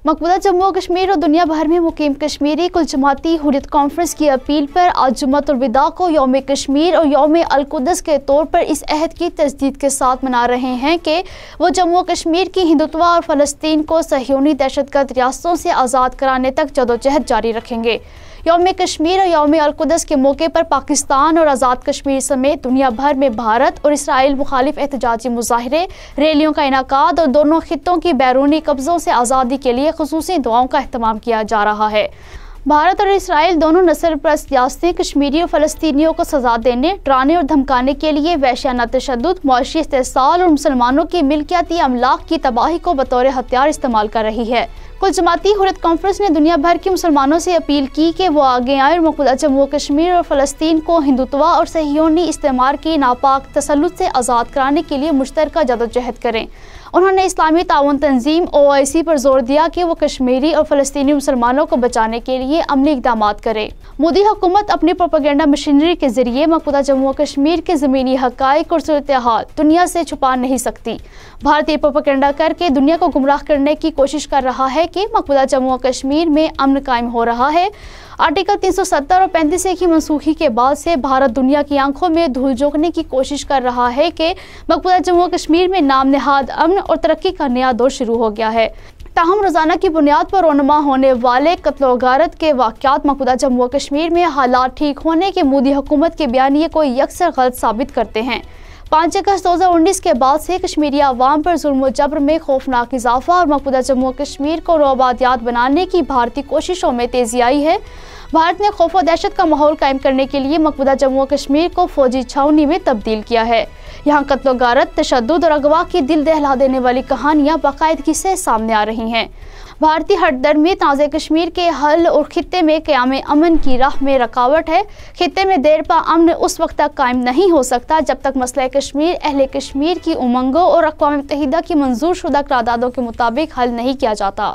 मकबूजा जम्मू और कश्मीर और दुनिया भर में मुकीम कश्मीरी कुल जमाती हुर्रियत कॉन्फ्रेंस की अपील पर आज जुम्मतुल विदा को यौम कश्मीर और यौम अल-कुद्स के तौर पर इस अहद की तजदीद के साथ मना रहे हैं कि वो जम्मू और कश्मीर की हिंदुत्व और फ़लस्तीन को सहयोनी दहशतगर्द रियासतों से आज़ाद कराने तक जदोजहद जारी रखेंगे। यौम कश्मीर और यौम अल-कुद्स के मौके पर पाकिस्तान और आज़ाद कश्मीर समेत दुनिया भर में भारत और इसराइल मुखालिफ एहतजाजी मुजाहरे, रैलियों का इनाकाद और दोनों खित्तों की बैरूनी कब्ज़ों से आज़ादी के लिए खुसूसी दुआओं का एहतमाम किया जा रहा है। भारत और इसराइल दोनों नस्ल परस्त रियासतें कश्मीरी और फ़लस्तीनियों को सज़ा देने, डराने और धमकाने के लिए वहशियाना तशद्दुद, मुआशी इस्तेहसाल और मुसलमानों की मिल्कियाती अमलाक की तबाही को बतौर हथियार इस्तेमाल कर रही है। कुल जमाती हुर्रियत कॉन्फ्रेंस ने दुनिया भर के मुसलमानों से अपील की कि वो आगे आए और मकबूजा जम्मू कश्मीर और फ़लस्तीन को हिंदुत्व और सहयोनी इस्तेमार की नापाक तसल्लुत से आज़ाद कराने के लिए मुश्तरका जदोजहद करें। उन्होंने इस्लामी ताउन तंजीम OIC पर जोर दिया कि वो कश्मीरी और फ़लस्तीनी मुसलमानों को बचाने के लिए अमली इक़दामात करे। मोदी हुकूमत अपनी प्रोपेगेंडा मशीनरी के ज़रिए मकबूजा जम्मू और कश्मीर के ज़मीनी हक़ाइक़ और सूरत-ए-हाल दुनिया से छुपा नहीं सकती। भारत ये प्रोपेगेंडा करके दुनिया को गुमराह करने की कोशिश कर रहा है कि मकबूजा जम्मू और कश्मीर में अमन कायम हो रहा है। आर्टिकल 370 और 35A की मनसूखी के बाद से भारत दुनिया की आंखों में धूल झोंकने की कोशिश कर रहा है कि मकबूजा जम्मू और कश्मीर में नाम नेहाद अमन और तरक्की का नया दौर शुरू हो गया है। ताहम रोज़ाना की बुनियाद पर रोनमा होने वाले कत्ल और गारत के वाक़यात मकबूजा जम्मू और कश्मीर में हालात ठीक होने के मोदी हुकूमत के बयानिए को यकसर गलत साबित करते हैं। 5 अगस्त 2019 के बाद से कश्मीरी अवाम पर जुल्म जबर में खौफनाक इजाफा और मकबूजा जम्मू और कश्मीर को रोआबादियात बनाने की भारतीय कोशिशों में तेज़ी आई है। भारत ने खौफ और दहशत का माहौल कायम करने के लिए मकबूजा जम्मू और कश्मीर को फौजी छावनी में तब्दील किया है। यहाँ कत्ल व गारत, तशद्दुद और अगवा की दिल दहला देने वाली कहानियाँ बाकायदगी से सामने आ रही हैं। भारतीय हटदर्मी तनाज़े कश्मीर के हल और खित्ते में क़याम अमन की राह में रुकावट है। खित्ते में देर पा अमन उस वक्त तक कायम नहीं हो सकता जब तक मसला कश्मीर अहले कश्मीर की उमंगों और अक़वाम मुत्तहिदा की मंजूर शुदा करारदादों के मुताबिक हल नहीं किया जाता।